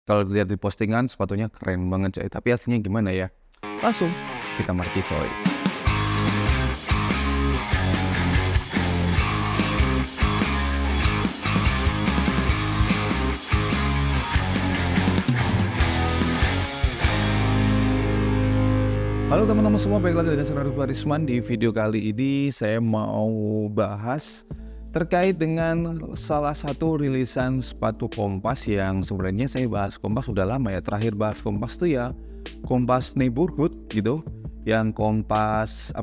Kalau dilihat di postingan sepatunya keren banget coy, tapi aslinya gimana ya? Langsung kita markisoy. Halo teman-teman semua, balik lagi dengan saya Raffi Farisman. Di video kali ini saya mau bahas terkait dengan salah satu rilisan sepatu Kompas yang sebenarnya saya bahas Kompas sudah lama ya. Terakhir bahas Kompas tuh ya Kompas Neighborhood gitu, yang Kompas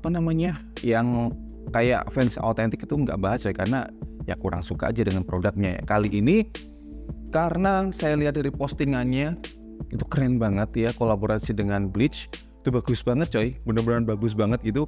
yang kayak fans autentik itu nggak bahas ya, karena ya kurang suka aja dengan produknya ya. Kali ini karena saya lihat dari postingannya itu keren banget ya, kolaborasi dengan Bleach. Itu bagus banget coy, bener-bener bagus banget gitu.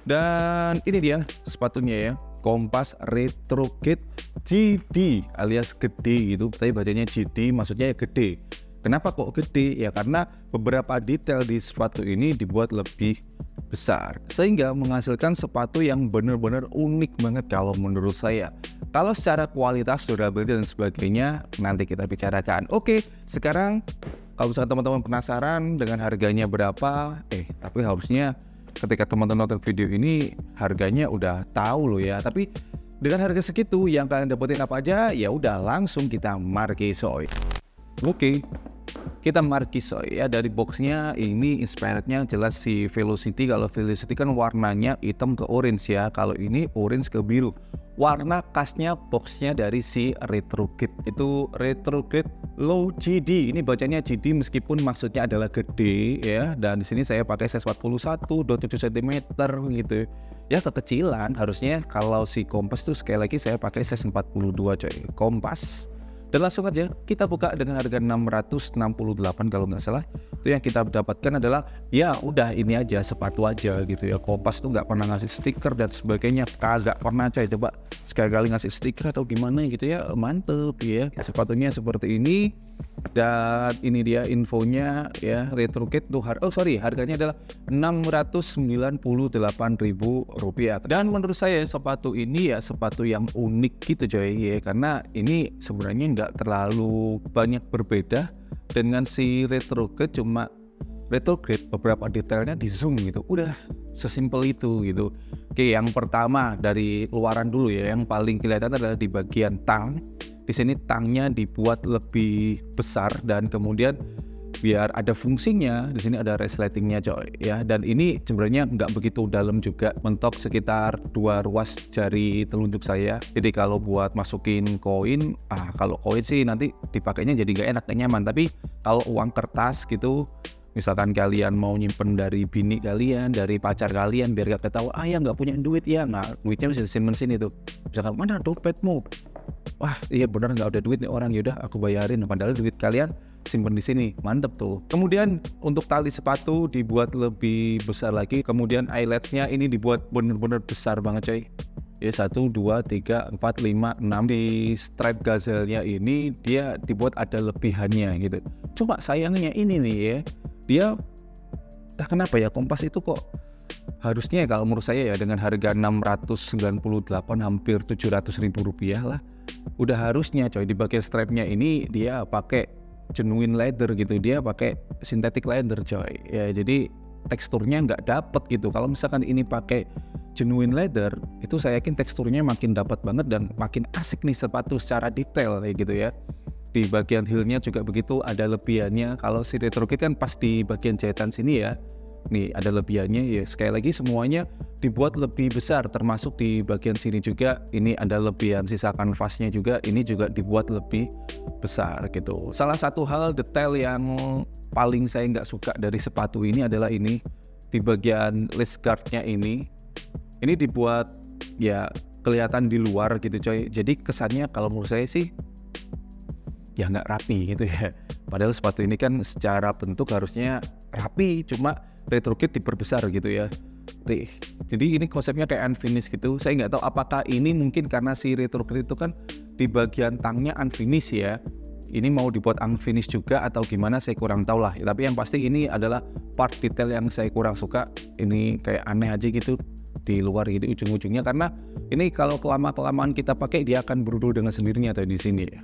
Dan ini dia sepatunya ya, Kompas Retro Kit GD alias gede gitu, tapi bacanya GD, maksudnya ya gede. Kenapa kok gede? Ya karena beberapa detail di sepatu ini dibuat lebih besar, sehingga menghasilkan sepatu yang bener-bener unik banget kalau menurut saya. Kalau secara kualitas, durability dan sebagainya nanti kita bicarakan. Oke, sekarang kalau misalnya teman-teman penasaran dengan harganya berapa, tapi harusnya ketika teman-teman nonton video ini harganya udah tahu loh ya. Tapi dengan harga segitu yang kalian dapetin apa aja, ya udah langsung kita markisoy. Oke, kita markisoy ya. Dari boxnya ini inspirednya jelas si Velocity. Kalau Velocity kan warnanya hitam ke orange ya, kalau ini orange ke biru. Warna khasnya boxnya dari si Retro Kit itu Retro Kit Low GD. Ini bacanya GD meskipun maksudnya adalah gede ya. Dan di sini saya pakai size 41, 27 cm gitu. Ya kekecilan, harusnya kalau si Kompas tuh sekali lagi saya pakai size 42 coy, Kompas. Dan langsung aja kita buka dengan harga 668 kalau nggak salah. Itu yang kita dapatkan adalah ya udah ini aja, sepatu aja gitu ya. Kompas tuh nggak pernah ngasih stiker dan sebagainya, kagak pernah coy. Coba sekali-kali ngasih stiker atau gimana gitu ya, mantep ya. Sepatunya seperti ini. Dan ini dia infonya ya, Retro Kit tuh harganya adalah Rp698.000. Dan menurut saya sepatu ini ya sepatu yang unik gitu coy ya, karena ini sebenarnya nggak terlalu banyak berbeda dengan si Retro Kit, cuma Retro Kit beberapa detailnya di zoom gitu, udah sesimpel itu gitu. Oke, yang pertama dari luaran dulu ya, yang paling kelihatan adalah di bagian tang. Di sini tangnya dibuat lebih besar dan kemudian biar ada fungsinya, di sini ada resletingnya coy ya. Dan ini sebenarnya nggak begitu dalam juga, mentok sekitar 2 ruas jari telunjuk saya. Jadi kalau buat masukin koin, kalau koin sih nanti dipakainya jadi nggak enak, nggak nyaman. Tapi kalau uang kertas gitu, misalkan kalian mau nyimpen dari bini kalian, dari pacar kalian, biar gak ketawa, ya nggak punya duit ya, duitnya bisa disimpan sini tuh. Misalkan mana dompetmu? Wah iya bener nggak ada duit nih orang, yaudah aku bayarin, padahal duit kalian simpen di sini, mantep tuh. Kemudian untuk tali sepatu dibuat lebih besar lagi, kemudian eyeletsnya ini dibuat bener-bener besar banget coy ya, 1, 2, 3, 4, 5, 6. Di stripe gazelnya ini dia dibuat ada lebihannya gitu. Cuma sayangnya ini nih ya, dia kenapa ya Kompas itu kok harusnya kalau menurut saya ya dengan harga 698 hampir 700 ribu rupiah lah, udah harusnya coy di bagian strapnya ini dia pakai genuine leather gitu, dia pakai synthetic leather coy ya, jadi teksturnya nggak dapet gitu. Kalau misalkan ini pakai genuine leather, itu saya yakin teksturnya makin dapat banget dan makin asik nih sepatu secara detail kayak gitu ya. Di bagian heelnya juga begitu, ada lebihannya. Kalau si Retro Kit kan pas di bagian jahitan sini ya, nih ada lebihannya ya. Sekali lagi semuanya dibuat lebih besar, termasuk di bagian sini juga ini ada lebihan, sisa kanvasnya juga ini juga dibuat lebih besar gitu. Salah satu hal detail yang paling saya nggak suka dari sepatu ini adalah ini di bagian lace guardnya ini dibuat ya kelihatan di luar gitu coy, jadi kesannya kalau menurut saya sih ya nggak rapi gitu ya. Padahal sepatu ini kan secara bentuk harusnya rapi, cuma Retro Kit diperbesar gitu ya. Jadi ini konsepnya kayak unfinished gitu. Saya nggak tahu apakah ini mungkin karena si Retro Kit itu kan di bagian tangnya unfinished ya. Ini mau dibuat unfinished juga atau gimana saya kurang tahu lah. Tapi yang pasti ini adalah part detail yang saya kurang suka. Ini kayak aneh aja gitu di luar gitu ujung-ujungnya, karena ini kalau kelamaan kita pakai dia akan berudul dengan sendirinya tadi di sini ya.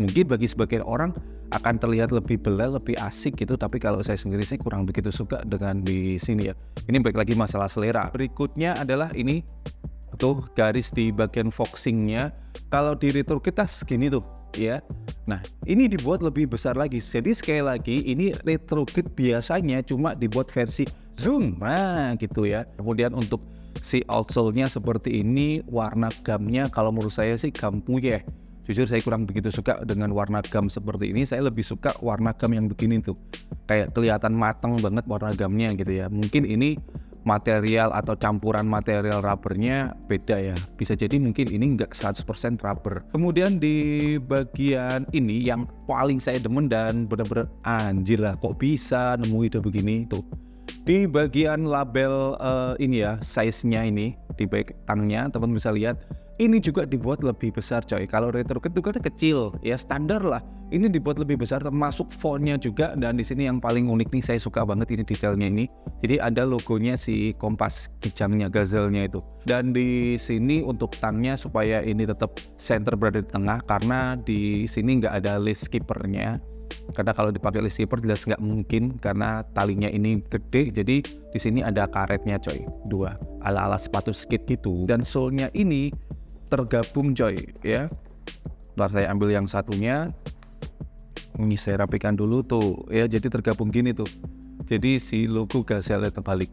Mungkin bagi sebagian orang akan terlihat lebih belah, lebih asik gitu, tapi kalau saya sendiri sih kurang begitu suka dengan di sini ya. Ini baik lagi masalah selera. Berikutnya adalah ini tuh garis di bagian foxingnya. Kalau di RetroKit segini tuh ya. Nah ini dibuat lebih besar lagi. Jadi sekali lagi ini RetroKit biasanya cuma dibuat versi zoom, nah gitu ya. Kemudian untuk si outsole-nya seperti ini, warna gamnya kalau menurut saya sih gam puyeh. Jujur saya kurang begitu suka dengan warna gam seperti ini. Saya lebih suka warna gam yang begini tuh, kayak kelihatan matang banget warna gamnya gitu ya. Mungkin ini material atau campuran material rubbernya beda ya, bisa jadi mungkin ini nggak 100% rubber. Kemudian di bagian ini yang paling saya demen dan bener-bener anjir lah kok bisa nemu ide begini tuh. Di bagian label ini ya, size-nya ini di bagian tangnya teman bisa lihat, ini juga dibuat lebih besar coy. Kalau RetroKit itu kan kecil ya, standar lah. Ini dibuat lebih besar termasuk fontnya juga, dan di sini yang paling unik nih, saya suka banget ini detailnya ini. Jadi ada logonya si Kompas Kijangnya, Gazelle-nya itu. Dan di sini untuk tangnya supaya ini tetap center berada di tengah, karena di sini nggak ada lace keeper-nya. Karena kalau dipakai lace keeper jelas nggak mungkin karena talinya ini gede. Jadi di sini ada karetnya coy, dua ala-ala sepatu skate gitu. Dan sole-nya ini tergabung coy ya. Ntar saya ambil yang satunya. Ini saya rapikan dulu tuh ya, jadi tergabung gini tuh. Jadi si logo Gazelle terbalik.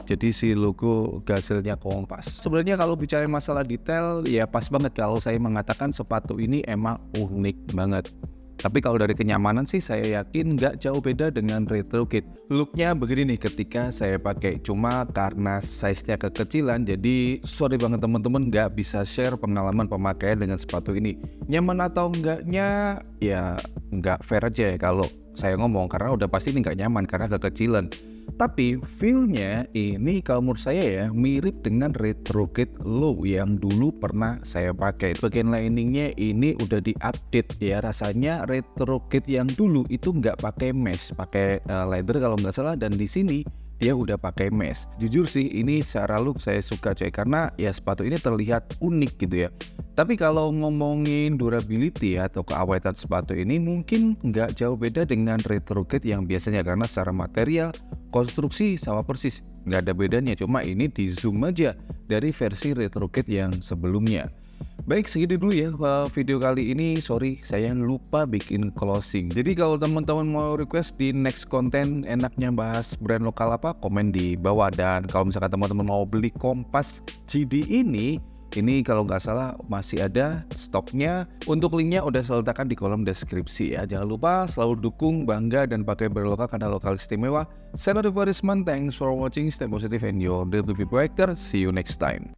Jadi si logo Gazelle-nya Kompas. Sebenarnya kalau bicara masalah detail ya pas banget kalau saya mengatakan sepatu ini emang unik banget. Tapi kalau dari kenyamanan sih saya yakin nggak jauh beda dengan RetroKit. Looknya begini nih ketika saya pakai, cuma karena size-nya kekecilan jadi sorry banget teman-teman nggak bisa share pengalaman pemakaian dengan sepatu ini. Nyaman atau enggaknya ya nggak fair aja ya kalau saya ngomong, karena udah pasti ini nggak nyaman karena kekecilan. Tapi feel-nya ini kalau menurut saya ya mirip dengan RetroKit Low yang dulu pernah saya pakai. Bagian liningnya ini udah diupdate ya, rasanya RetroKit yang dulu itu nggak pakai mesh, pakai leather kalau nggak salah, dan di sini dia udah pakai mesh. Jujur sih ini secara look saya suka coy, karena ya sepatu ini terlihat unik gitu ya. Tapi kalau ngomongin durability atau keawetan sepatu ini mungkin nggak jauh beda dengan RetroKit yang biasanya, karena secara material, konstruksi sama persis, nggak ada bedanya, cuma ini di zoom aja dari versi RetroKit yang sebelumnya. Baik, segini dulu ya video kali ini. Sorry saya lupa bikin closing. Jadi kalau teman-teman mau request di next konten enaknya bahas brand lokal apa, komen di bawah. Dan kalau misalkan teman-teman mau beli Kompas GD ini kalau nggak salah masih ada stoknya. Untuk linknya udah saya letakkan di kolom deskripsi ya. Jangan lupa selalu dukung, bangga, dan pakai brand lokal karena lokal istimewa. Saya Nodivarisman, thanks for watching, stay positive and your daily brighter. See you next time.